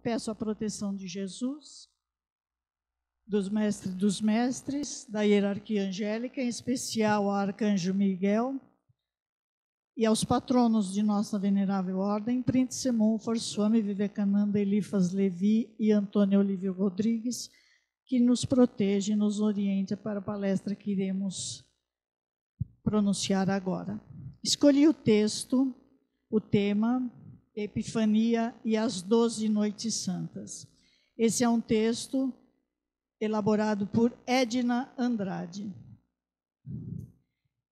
peço a proteção de Jesus, dos mestres dos mestres, da hierarquia angélica, em especial ao arcanjo Miguel, e aos patronos de nossa venerável ordem, Príncipe Monfort, Swami Vivekananda, Eliphas Levi e Antônio Olívio Rodrigues, que nos protege e nos orienta para a palestra que iremos pronunciar agora. Escolhi o texto, o tema, Epifania e as 12 Noites Santas. Esse é um texto elaborado por Edna Andrade.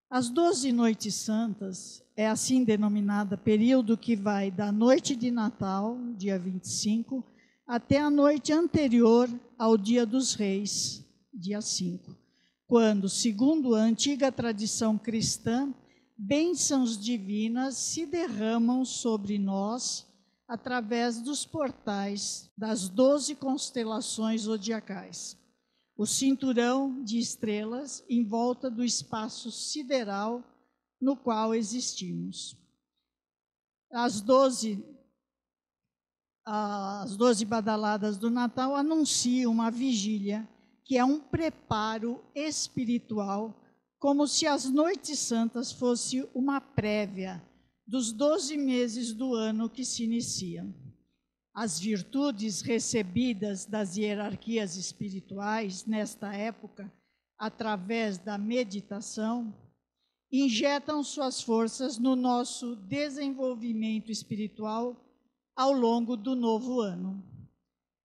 As 12 Noites Santas é assim denominada período que vai da noite de Natal, dia 25, até a noite anterior ao Dia dos Reis, dia 5, quando, segundo a antiga tradição cristã, bênçãos divinas se derramam sobre nós através dos portais das 12 constelações zodiacais. O cinturão de estrelas em volta do espaço sideral no qual existimos. As 12 badaladas do Natal anunciam uma vigília, que é um preparo espiritual, como se as Noites Santas fosse uma prévia dos 12 meses do ano que se iniciam. As virtudes recebidas das hierarquias espirituais nesta época, através da meditação, injetam suas forças no nosso desenvolvimento espiritual ao longo do novo ano.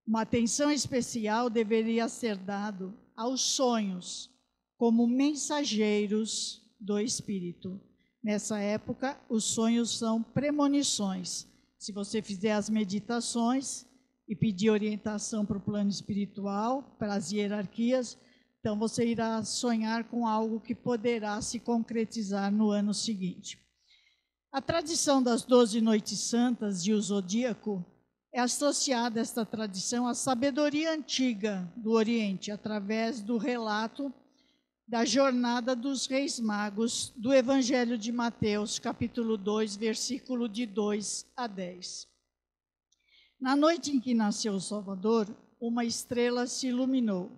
Uma atenção especial deveria ser dada aos sonhos, como mensageiros do Espírito. Nessa época, os sonhos são premonições. Se você fizer as meditações e pedir orientação para o plano espiritual, para as hierarquias, então você irá sonhar com algo que poderá se concretizar no ano seguinte. A tradição das 12 Noites Santas e o zodíaco é associada, esta tradição, à sabedoria antiga do Oriente, através do relato da jornada dos Reis Magos do Evangelho de Mateus, capítulo 2, versículo de 2 a 10. Na noite em que nasceu o Salvador, uma estrela se iluminou,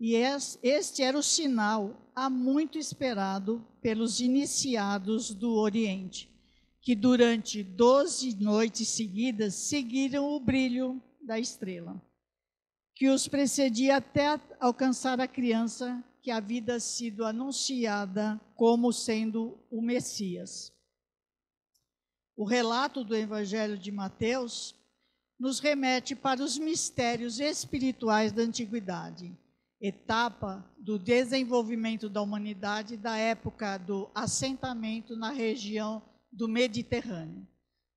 e este era o sinal há muito esperado pelos iniciados do Oriente, que durante 12 noites seguidas seguiram o brilho da estrela, que os precedia até alcançar a criança que havia sido anunciada como sendo o Messias. O relato do Evangelho de Mateus nos remete para os mistérios espirituais da antiguidade, etapa do desenvolvimento da humanidade da época do assentamento na região do Mediterrâneo,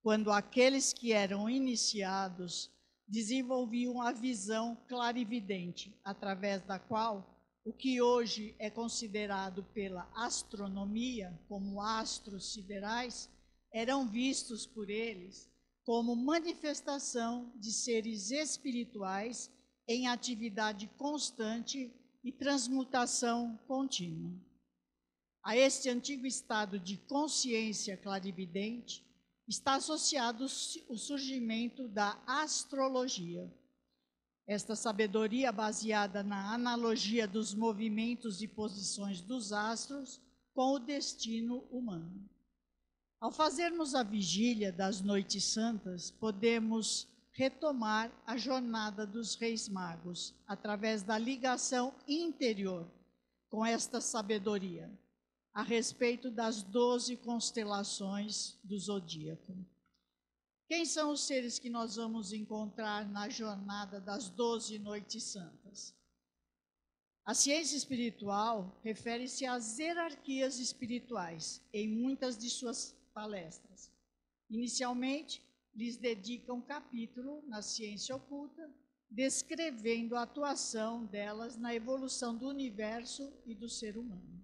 quando aqueles que eram iniciados desenvolviam a visão clarividente, através da qual o que hoje é considerado pela astronomia como astros siderais eram vistos por eles como manifestação de seres espirituais em atividade constante e transmutação contínua. A este antigo estado de consciência clarividente está associado o surgimento da astrologia. Esta sabedoria baseada na analogia dos movimentos e posições dos astros com o destino humano. Ao fazermos a vigília das Noites Santas, podemos retomar a jornada dos Reis Magos através da ligação interior com esta sabedoria a respeito das 12 constelações do zodíaco. Quem são os seres que nós vamos encontrar na jornada das 12 Noites Santas? A ciência espiritual refere-se às hierarquias espirituais em muitas de suas palestras. Inicialmente, lhes dedica um capítulo na ciência oculta, descrevendo a atuação delas na evolução do universo e do ser humano.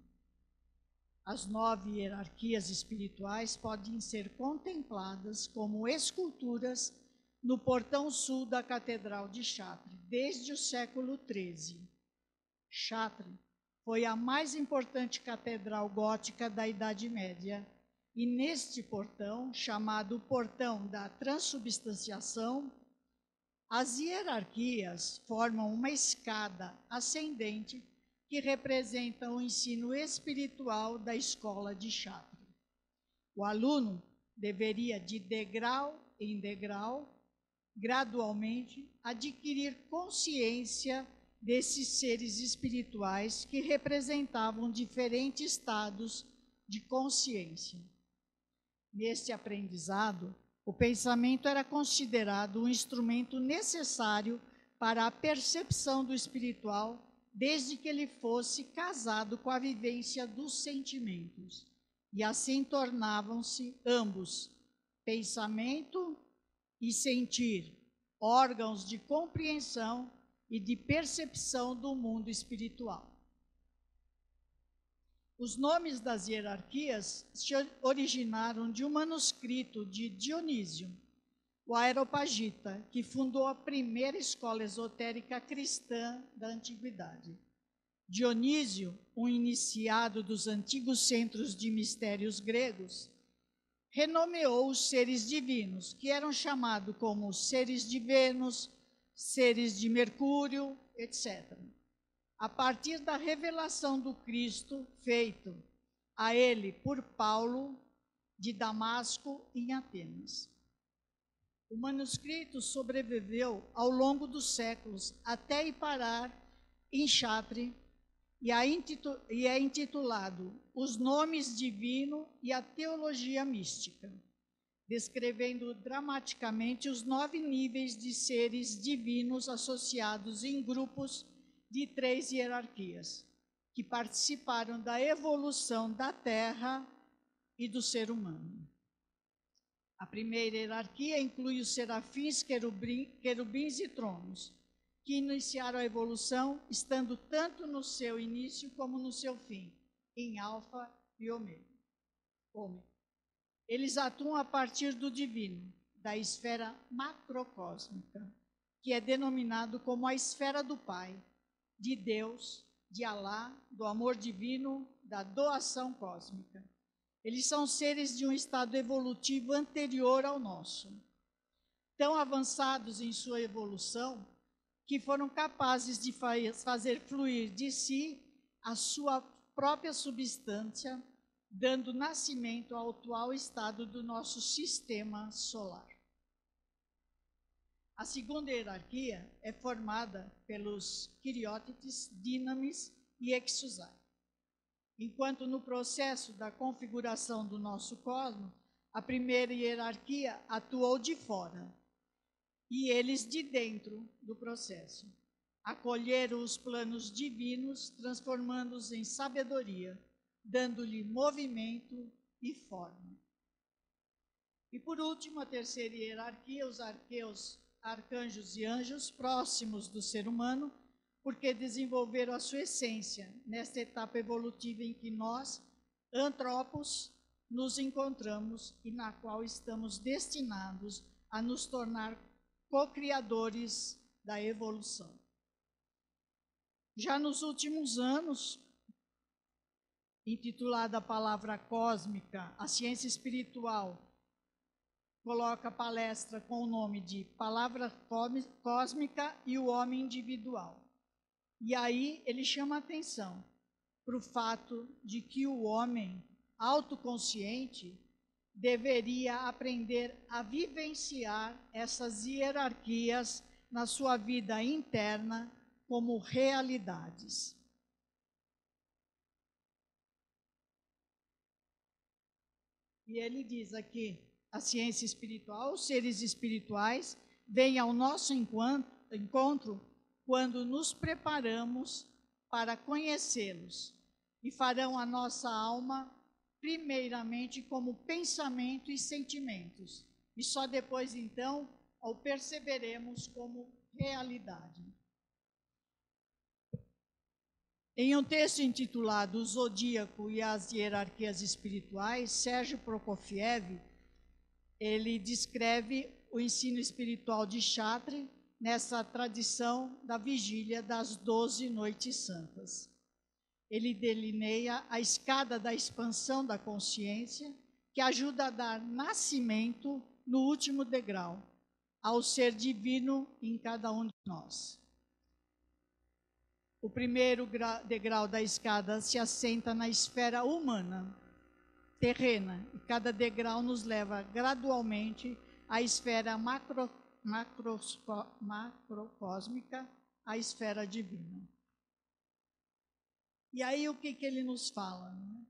As 9 hierarquias espirituais podem ser contempladas como esculturas no portão sul da Catedral de Chartres, desde o século XIII. Chartres foi a mais importante catedral gótica da Idade Média, e neste portão, chamado Portão da Transubstanciação, As hierarquias formam uma escada ascendente que representa o ensino espiritual da escola de Chatra. O aluno deveria, de degrau em degrau, gradualmente, adquirir consciência desses seres espirituais que representavam diferentes estados de consciência. Neste aprendizado, o pensamento era considerado um instrumento necessário para a percepção do espiritual, desde que ele fosse casado com a vivência dos sentimentos. E assim tornavam-se ambos, pensamento e sentir, órgãos de compreensão e de percepção do mundo espiritual. Os nomes das hierarquias se originaram de um manuscrito de Dionísio, o Areopagita, que fundou a primeira escola esotérica cristã da antiguidade. Dionísio, um iniciado dos antigos centros de mistérios gregos, renomeou os seres divinos, que eram chamados como seres de Vênus, seres de Mercúrio, etc., a partir da revelação do Cristo feito a ele por Paulo de Damasco em Atenas. O manuscrito sobreviveu ao longo dos séculos até ir parar em Chatre e é intitulado Os Nomes Divinos e a Teologia Mística, descrevendo dramaticamente os 9 níveis de seres divinos associados em grupos de 3 hierarquias, que participaram da evolução da Terra e do ser humano. A primeira hierarquia inclui os serafins, querubins e tronos, que iniciaram a evolução, estando tanto no seu início como no seu fim, em Alfa e Ômega. Eles atuam a partir do divino, da esfera macrocósmica, que é denominado como a esfera do Pai, de Deus, de Alá, do amor divino, da doação cósmica. Eles são seres de um estado evolutivo anterior ao nosso, tão avançados em sua evolução que foram capazes de fazer fluir de si a sua própria substância, dando nascimento ao atual estado do nosso sistema solar. A segunda hierarquia é formada pelos Quiriótides, Dínamis e Exusai. Enquanto no processo da configuração do nosso cosmos, a primeira hierarquia atuou de fora e eles de dentro do processo. Acolheram os planos divinos, transformando-os em sabedoria, dando-lhe movimento e forma. E por último, a terceira hierarquia, os arcanjos e anjos, próximos do ser humano, porque desenvolveram a sua essência nesta etapa evolutiva em que nós, antropos, nos encontramos e na qual estamos destinados a nos tornar co-criadores da evolução. Já nos últimos anos, intitulada a palavra cósmica, a ciência espiritual coloca a palestra com o nome de Palavra Cósmica e o Homem Individual. E aí ele chama a atenção para o fato de que o homem autoconsciente deveria aprender a vivenciar essas hierarquias na sua vida interna como realidades. E ele diz aqui, a ciência espiritual, os seres espirituais vêm ao nosso encontro quando nos preparamos para conhecê-los e farão a nossa alma primeiramente como pensamento e sentimentos, e só depois então o perceberemos como realidade. Em um texto intitulado O Zodíaco e as Hierarquias Espirituais, Sérgio Prokofiev, ele descreve o ensino espiritual de Chatre nessa tradição da vigília das 12 noites santas. Ele delineia a escada da expansão da consciência, que ajuda a dar nascimento no último degrau, ao ser divino em cada um de nós. O primeiro degrau da escada se assenta na esfera humana, terrena, e cada degrau nos leva gradualmente à esfera macrocósmica, à esfera divina. E aí o que ele nos fala, né?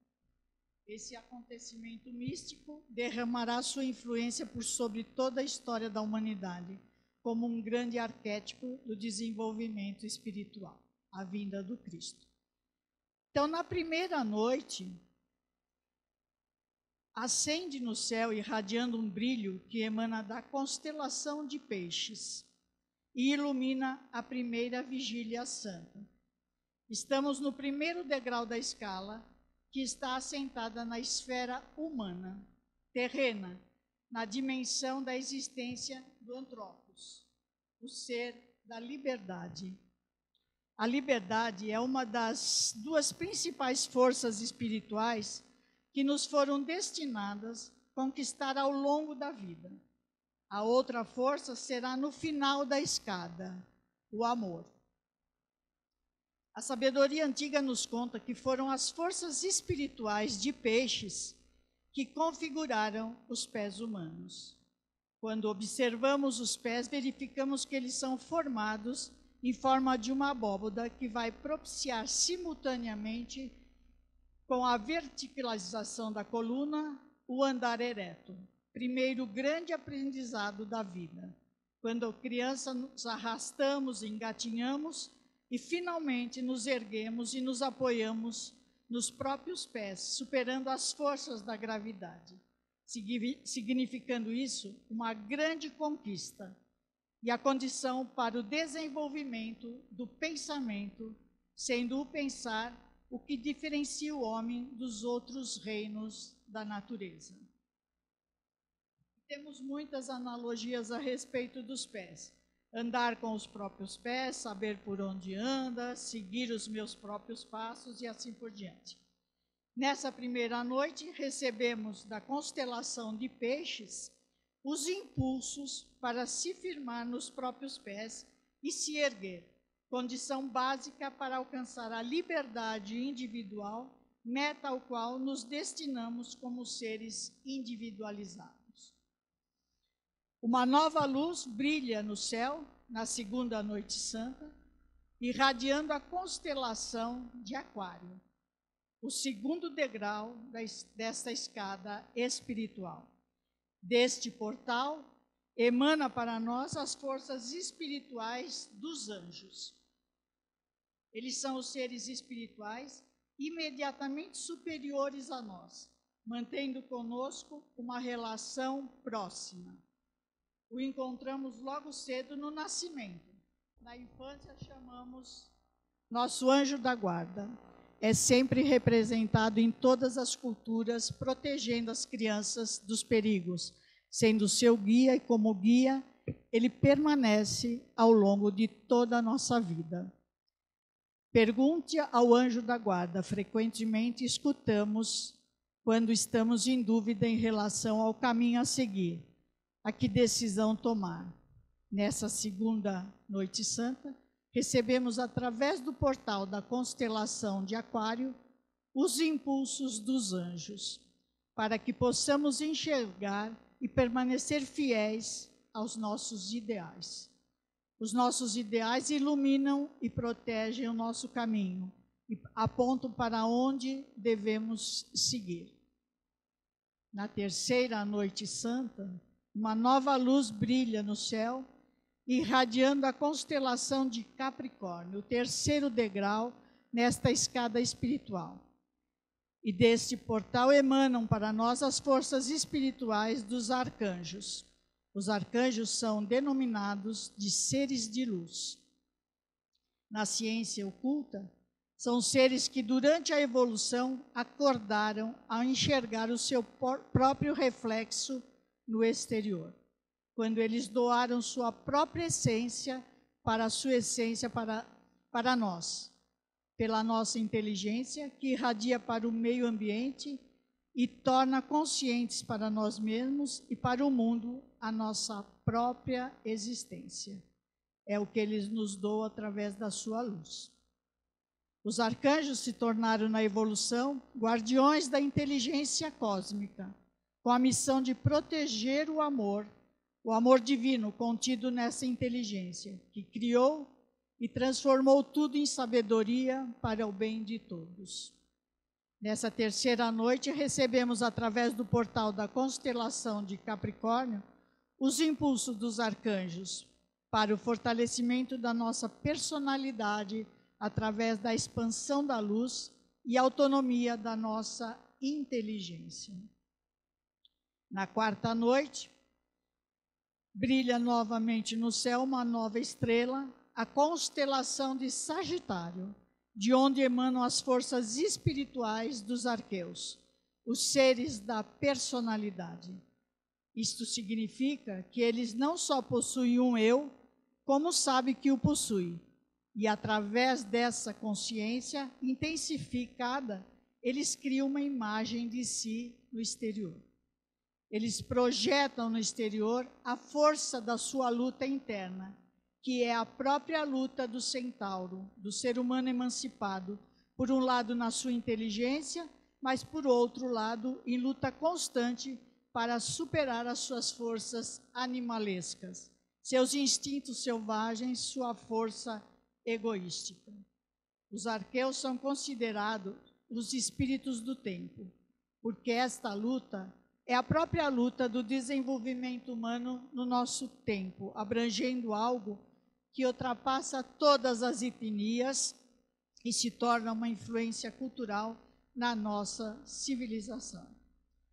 Esse acontecimento místico derramará sua influência por sobre toda a história da humanidade, como um grande arquétipo do desenvolvimento espiritual, a vinda do Cristo. Então, na primeira noite, acende no céu, irradiando um brilho que emana da constelação de Peixes e ilumina a primeira vigília santa. Estamos no primeiro degrau da escala, que está assentada na esfera humana, terrena, na dimensão da existência do Antropos, o ser da liberdade. A liberdade é uma das duas principais forças espirituais que nos foram destinadas a conquistar ao longo da vida. A outra força será no final da escada, o amor. A sabedoria antiga nos conta que foram as forças espirituais de Peixes que configuraram os pés humanos. Quando observamos os pés, verificamos que eles são formados em forma de uma abóboda que vai propiciar simultaneamente com a verticalização da coluna, o andar ereto. Primeiro grande aprendizado da vida. Quando criança nos arrastamos, engatinhamos, e finalmente nos erguemos e nos apoiamos nos próprios pés, superando as forças da gravidade, significando isso uma grande conquista e a condição para o desenvolvimento do pensamento, sendo o pensar o que diferencia o homem dos outros reinos da natureza. Temos muitas analogias a respeito dos pés. Andar com os próprios pés, saber por onde anda, seguir os meus próprios passos e assim por diante. Nessa primeira noite, recebemos da constelação de Peixes os impulsos para se firmar nos próprios pés e se erguer, condição básica para alcançar a liberdade individual, meta ao qual nos destinamos como seres individualizados. Uma nova luz brilha no céu, na segunda noite santa, irradiando a constelação de Aquário, o segundo degrau desta escada espiritual. Deste portal, emana para nós as forças espirituais dos anjos. Eles são os seres espirituais imediatamente superiores a nós, mantendo conosco uma relação próxima. O encontramos logo cedo no nascimento. Na infância chamamos nosso anjo da guarda. É sempre representado em todas as culturas, protegendo as crianças dos perigos. Sendo seu guia e como guia, ele permanece ao longo de toda a nossa vida. Pergunte ao anjo da guarda. Frequentemente escutamos quando estamos em dúvida em relação ao caminho a seguir. A que decisão tomar? Nessa segunda noite santa, recebemos através do portal da constelação de Aquário os impulsos dos anjos, para que possamos enxergar e permanecer fiéis aos nossos ideais. Os nossos ideais iluminam e protegem o nosso caminho e apontam para onde devemos seguir. Na terceira noite santa, uma nova luz brilha no céu, irradiando a constelação de Capricórnio, o terceiro degrau nesta escada espiritual. E deste portal emanam para nós as forças espirituais dos arcanjos. Os arcanjos são denominados de seres de luz. Na ciência oculta, são seres que durante a evolução acordaram ao enxergar o seu próprio reflexo no exterior, quando eles doaram sua própria essência para a sua essência para nós, pela nossa inteligência que irradia para o meio ambiente e torna conscientes para nós mesmos e para o mundo a nossa própria existência. É o que Ele nos doa através da sua luz. Os arcanjos se tornaram na evolução guardiões da inteligência cósmica, com a missão de proteger o amor divino contido nessa inteligência, que criou e transformou tudo em sabedoria para o bem de todos. Nessa terceira noite, recebemos, através do portal da constelação de Capricórnio, os impulsos dos arcanjos para o fortalecimento da nossa personalidade através da expansão da luz e autonomia da nossa inteligência. Na quarta noite, brilha novamente no céu uma nova estrela, a constelação de Sagitário, de onde emanam as forças espirituais dos arqueus, os seres da personalidade. Isto significa que eles não só possuem um eu, como sabem que o possui. E através dessa consciência intensificada, eles criam uma imagem de si no exterior. Eles projetam no exterior a força da sua luta interna, que é a própria luta do centauro, do ser humano emancipado, por um lado na sua inteligência, mas por outro lado em luta constante para superar as suas forças animalescas, seus instintos selvagens, sua força egoística. Os arqueus são considerados os espíritos do tempo, porque esta luta é a própria luta do desenvolvimento humano no nosso tempo, abrangendo algo que ultrapassa todas as etnias e se torna uma influência cultural na nossa civilização.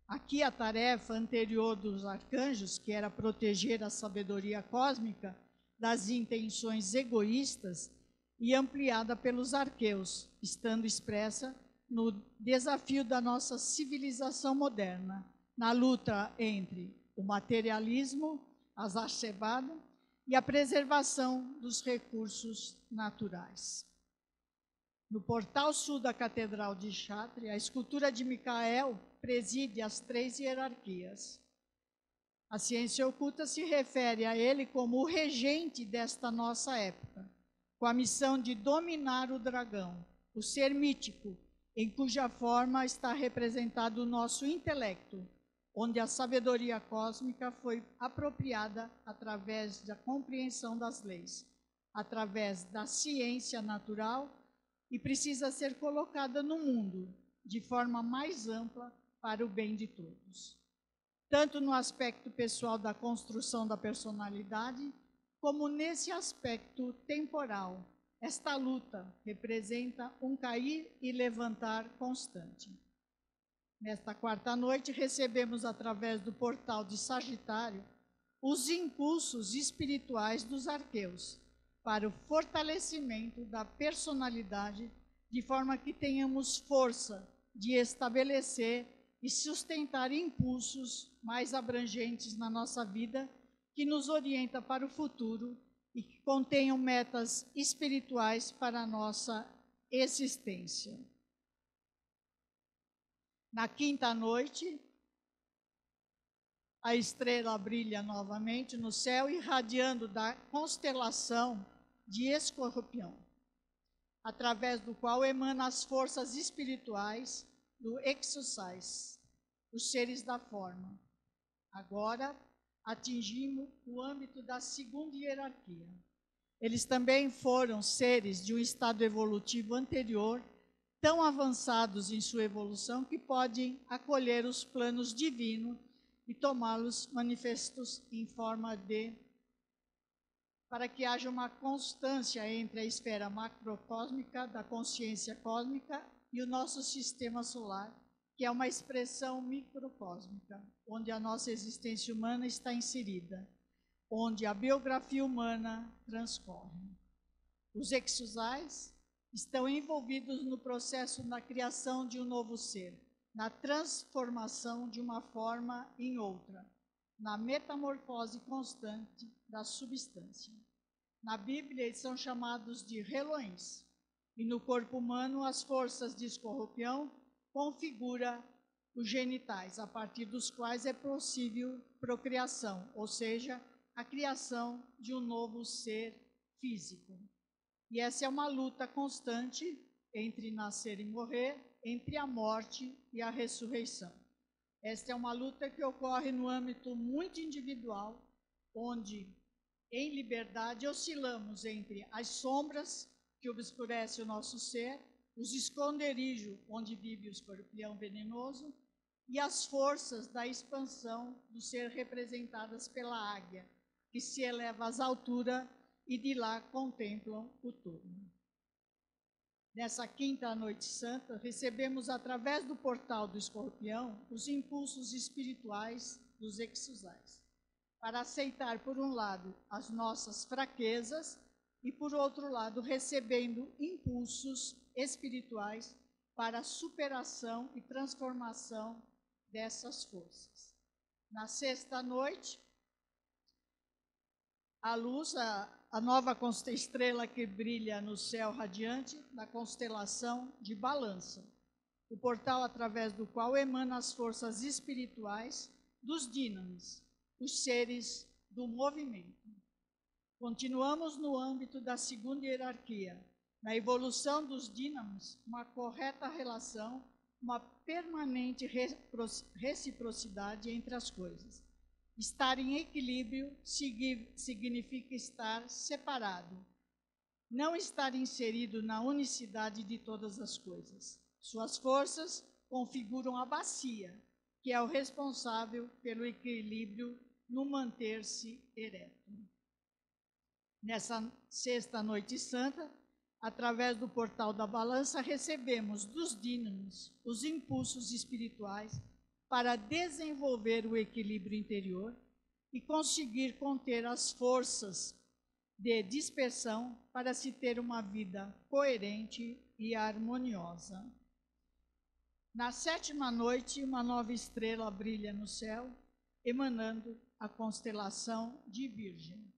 Aqui a tarefa anterior dos arcanjos, que era proteger a sabedoria cósmica das intenções egoístas, e ampliada pelos arqueus, estando expressa no desafio da nossa civilização moderna, na luta entre o materialismo exacerbado e a preservação dos recursos naturais. No portal sul da Catedral de Chartres, a escultura de Micael preside as 3 hierarquias. A ciência oculta se refere a ele como o regente desta nossa época, com a missão de dominar o dragão, o ser mítico, em cuja forma está representado o nosso intelecto, onde a sabedoria cósmica foi apropriada através da compreensão das leis, através da ciência natural, e precisa ser colocada no mundo de forma mais ampla para o bem de todos. Tanto no aspecto pessoal da construção da personalidade, como nesse aspecto temporal. Esta luta representa um cair e levantar constante. Nesta quarta noite, recebemos, através do portal de Sagitário, os impulsos espirituais dos arqueus para o fortalecimento da personalidade, de forma que tenhamos força de estabelecer e sustentar impulsos mais abrangentes na nossa vida, que nos orienta para o futuro e que contenham metas espirituais para a nossa existência. Na quinta noite, a estrela brilha novamente no céu, irradiando da constelação de Escorpião, através do qual emana as forças espirituais do Exusais, os seres da forma. Agora, atingimos o âmbito da segunda hierarquia. Eles também foram seres de um estado evolutivo anterior, tão avançados em sua evolução que podem acolher os planos divinos e tomá-los manifestos em forma para que haja uma constância entre a esfera macrocósmica da consciência cósmica e o nosso sistema solar, que é uma expressão microcósmica, onde a nossa existência humana está inserida, onde a biografia humana transcorre. Os exusais estão envolvidos no processo da criação de um novo ser, na transformação de uma forma em outra, na metamorfose constante da substância. Na Bíblia, eles são chamados de relões, e no corpo humano, as forças de Escorpião configura os genitais, a partir dos quais é possível procriação, ou seja, a criação de um novo ser físico. E essa é uma luta constante entre nascer e morrer, entre a morte e a ressurreição. Esta é uma luta que ocorre no âmbito muito individual, onde, em liberdade, oscilamos entre as sombras que obscurecem o nosso ser, os esconderijos onde vive o escorpião venenoso e as forças da expansão do ser representadas pela águia, que se eleva às alturas e de lá contemplam o todo. Nessa quinta noite santa, recebemos através do portal do escorpião os impulsos espirituais dos exusais, para aceitar, por um lado, as nossas fraquezas e, por outro lado, recebendo impulsos espirituais para a superação e transformação dessas forças. Na sexta noite, a luz, a nova estrela que brilha no céu radiante, da constelação de Balança, o portal através do qual emana as forças espirituais dos dínamos, os seres do movimento. Continuamos no âmbito da segunda hierarquia, na evolução dos dínamos, uma correta relação, uma permanente reciprocidade entre as coisas. Estar em equilíbrio significa estar separado, não estar inserido na unicidade de todas as coisas. Suas forças configuram a bacia, que é o responsável pelo equilíbrio no manter-se ereto. Nessa sexta noite santa, através do portal da balança, recebemos dos dínamos os impulsos espirituais para desenvolver o equilíbrio interior e conseguir conter as forças de dispersão para se ter uma vida coerente e harmoniosa. Na sétima noite, uma nova estrela brilha no céu, emanando a constelação de Virgem,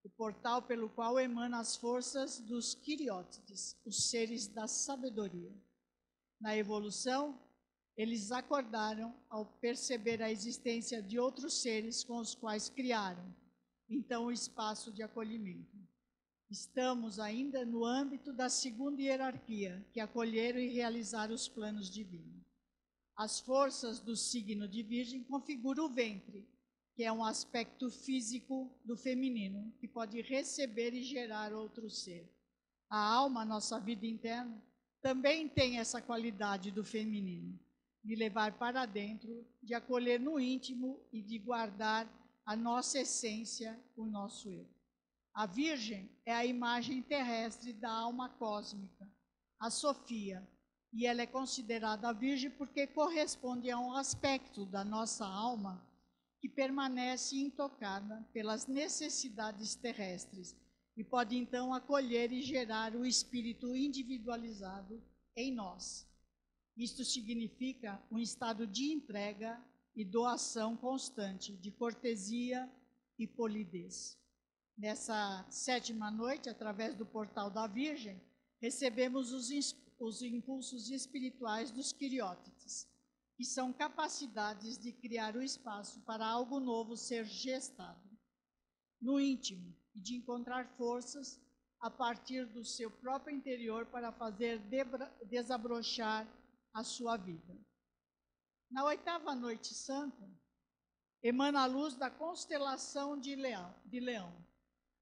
o portal pelo qual emana as forças dos Quiriótides, os seres da sabedoria. Na evolução, eles acordaram ao perceber a existência de outros seres com os quais criaram, então, o espaço de acolhimento. Estamos ainda no âmbito da segunda hierarquia, que acolheram e realizaram os planos divinos. As forças do signo de Virgem configuram o ventre, que é um aspecto físico do feminino, que pode receber e gerar outro ser. A alma, nossa vida interna, também tem essa qualidade do feminino, de levar para dentro, de acolher no íntimo e de guardar a nossa essência, o nosso eu. A Virgem é a imagem terrestre da alma cósmica, a Sofia, e ela é considerada a Virgem porque corresponde a um aspecto da nossa alma que permanece intocada pelas necessidades terrestres e pode então acolher e gerar o espírito individualizado em nós. Isto significa um estado de entrega e doação constante, de cortesia e polidez. Nessa sétima noite, através do portal da Virgem, recebemos os impulsos espirituais dos Quiriótides, que são capacidades de criar o espaço para algo novo ser gestado no íntimo e de encontrar forças a partir do seu próprio interior para fazer desabrochar a sua vida. Na oitava noite santa, emana a luz da constelação de Leão,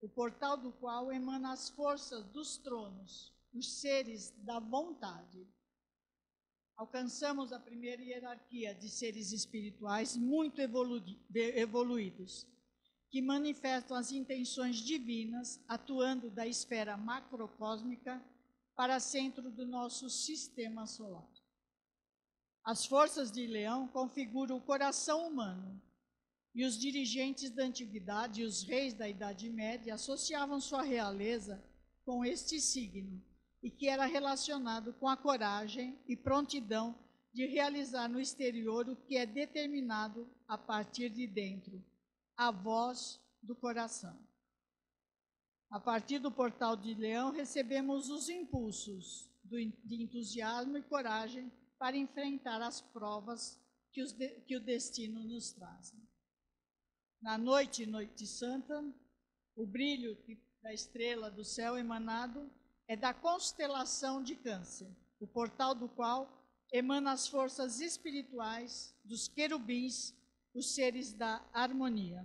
o portal do qual emana as forças dos tronos, os seres da vontade. Alcançamos a primeira hierarquia de seres espirituais muito evoluídos, que manifestam as intenções divinas, atuando da esfera macrocósmica para centro do nosso sistema solar. As forças de Leão configuram o coração humano, e os dirigentes da antiguidade e os reis da Idade Média associavam sua realeza com este signo, e que era relacionado com a coragem e prontidão de realizar no exterior o que é determinado a partir de dentro, a voz do coração. A partir do portal de Leão, recebemos os impulsos de entusiasmo e coragem para enfrentar as provas que o destino nos traz. Na noite santa, o brilho da estrela do céu emanado é da constelação de Câncer, o portal do qual emana as forças espirituais dos querubins, os seres da harmonia.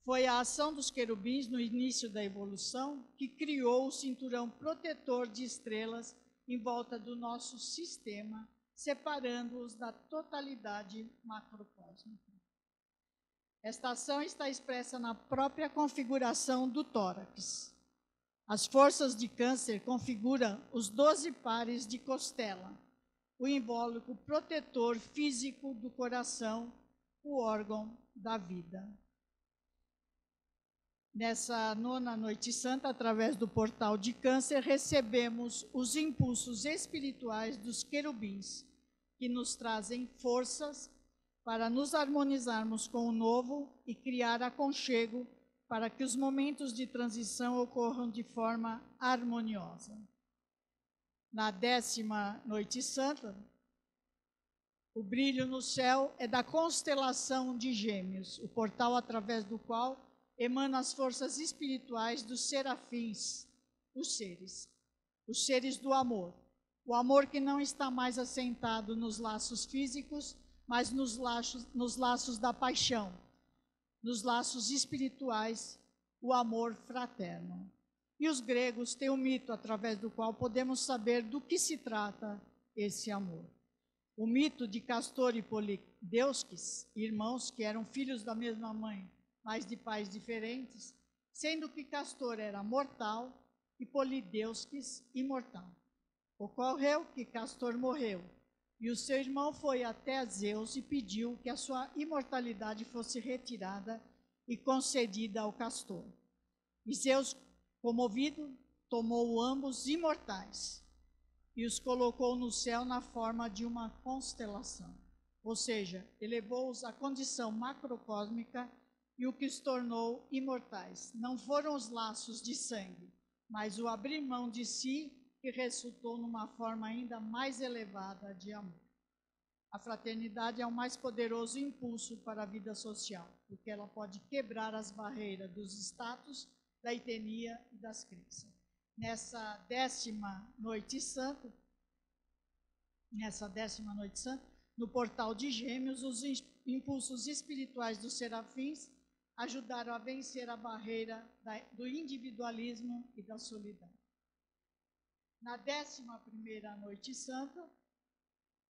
Foi a ação dos querubins no início da evolução que criou o cinturão protetor de estrelas em volta do nosso sistema, separando-os da totalidade macrocósmica. Esta ação está expressa na própria configuração do tórax. As forças de Câncer configuram os 12 pares de costela, o invólucro protetor físico do coração, o órgão da vida. Nessa nona noite santa, através do portal de Câncer, recebemos os impulsos espirituais dos querubins, que nos trazem forças para nos harmonizarmos com o novo e criar aconchego para que os momentos de transição ocorram de forma harmoniosa. Na 10ª noite santa, o brilho no céu é da constelação de Gêmeos, o portal através do qual emana as forças espirituais dos serafins, os seres do amor. O amor que não está mais assentado nos laços físicos, mas nos laços da paixão, nos laços espirituais, o amor fraterno. E os gregos têm um mito através do qual podemos saber do que se trata esse amor. O mito de Castor e Polideuces, irmãos que eram filhos da mesma mãe, mas de pais diferentes, sendo que Castor era mortal e Polideuces imortal. Ocorreu que Castor morreu, e o seu irmão foi até Zeus e pediu que a sua imortalidade fosse retirada e concedida ao Castor. E Zeus, comovido, tomou ambos imortais e os colocou no céu na forma de uma constelação, ou seja, elevou-os à condição macrocósmica e o que os tornou imortais. Não foram os laços de sangue, mas o abrir mão de si que resultou numa forma ainda mais elevada de amor. A fraternidade é o mais poderoso impulso para a vida social, porque ela pode quebrar as barreiras dos status, da etnia e das crenças. Nessa 10ª noite santa, no portal de Gêmeos, os impulsos espirituais dos serafins ajudaram a vencer a barreira do individualismo e da solidão. Na 11ª noite santa,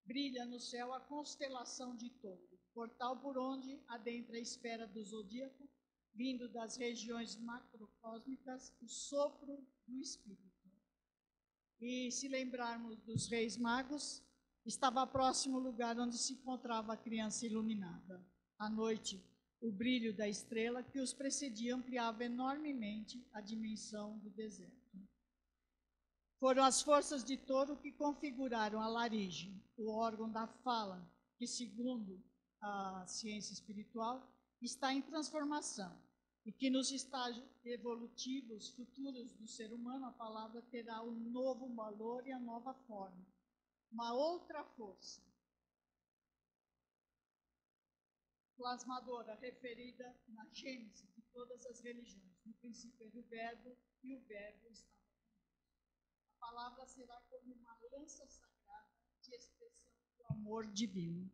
brilha no céu a constelação de Touro, portal por onde adentra a esfera do zodíaco, vindo das regiões macrocósmicas, o sopro do Espírito. E se lembrarmos dos reis magos, estava próximo o lugar onde se encontrava a criança iluminada. À noite, o brilho da estrela que os precedia ampliava enormemente a dimensão do deserto. Foram as forças de Touro que configuraram a laringe, o órgão da fala, que, segundo a ciência espiritual, está em transformação, e que nos estágios evolutivos futuros do ser humano, a palavra terá um novo valor e a nova forma, uma outra força plasmadora referida na gênese de todas as religiões. No princípio era o Verbo, e o Verbo estava com Deus. A palavra será como uma lança sagrada de expressão do amor divino.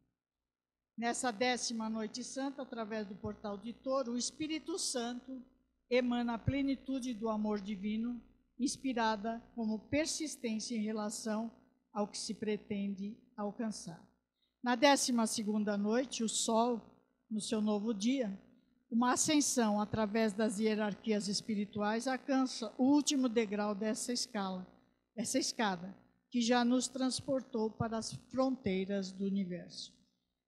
Nessa 10ª noite santa, através do portal de Touro, o Espírito Santo emana a plenitude do amor divino, inspirada como persistência em relação ao que se pretende alcançar. Na 12ª noite, o Sol, no seu novo dia, uma ascensão através das hierarquias espirituais alcança o último degrau dessa escada, que já nos transportou para as fronteiras do universo.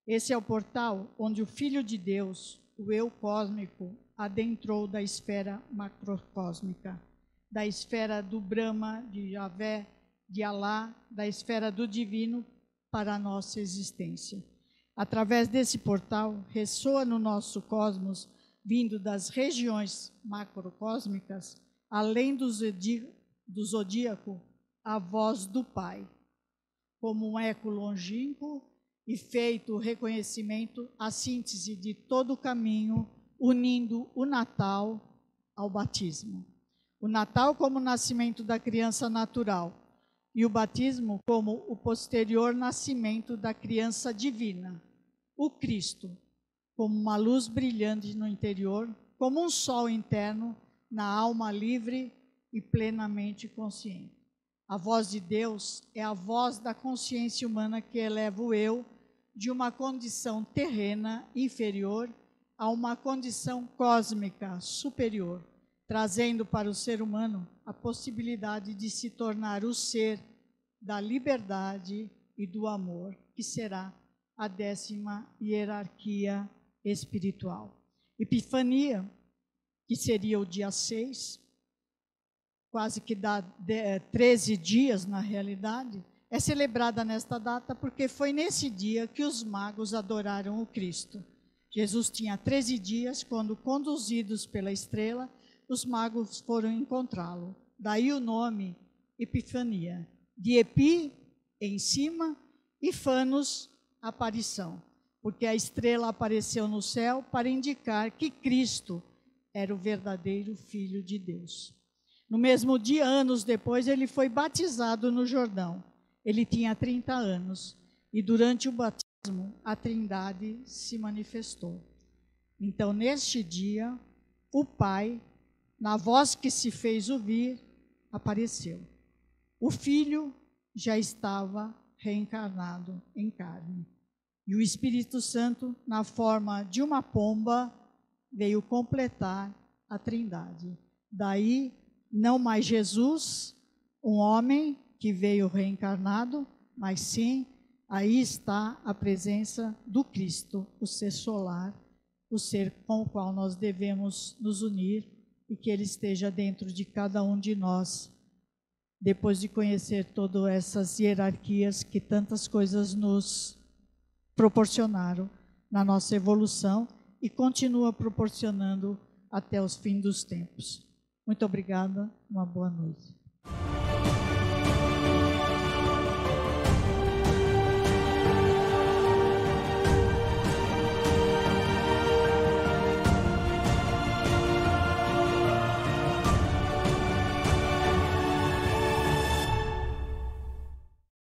Esse é o portal onde o Filho de Deus, o eu cósmico, adentrou da esfera macrocósmica, da esfera do Brahma, de Yahvé, de Alá, da esfera do divino para a nossa existência. Através desse portal, ressoa no nosso cosmos, vindo das regiões macrocósmicas, além do zodíaco, a voz do Pai, como um eco longínquo e feito o reconhecimento, a síntese de todo o caminho, unindo o Natal ao batismo. O Natal como o nascimento da criança natural e o batismo como o posterior nascimento da criança divina, o Cristo, como uma luz brilhante no interior, como um sol interno na alma livre e plenamente consciente. A voz de Deus é a voz da consciência humana que eleva o eu de uma condição terrena inferior a uma condição cósmica superior, trazendo para o ser humano a possibilidade de se tornar o ser da liberdade e do amor, que será a 10ª hierarquia espiritual. Epifania, que seria o dia 6, quase que dá 13 dias na realidade, é celebrada nesta data porque foi nesse dia que os magos adoraram o Cristo. Jesus tinha 13 dias quando, conduzidos pela estrela, os magos foram encontrá-lo. Daí o nome Epifania, de epi, em cima, e fanos, aparição, porque a estrela apareceu no céu para indicar que Cristo era o verdadeiro Filho de Deus. No mesmo dia, anos depois, ele foi batizado no Jordão. Ele tinha 30 anos e durante o batismo a Trindade se manifestou. Então, neste dia, o Pai, na voz que se fez ouvir, apareceu. O Filho já estava reencarnado em carne. E o Espírito Santo, na forma de uma pomba, veio completar a Trindade. Daí, não mais Jesus, um homem que veio reencarnado, mas sim, aí está a presença do Cristo, o ser solar, o ser com o qual nós devemos nos unir e que ele esteja dentro de cada um de nós, depois de conhecer todas essas hierarquias que tantas coisas nos proporcionaram na nossa evolução e continua proporcionando até os fins dos tempos. Muito obrigada, uma boa noite.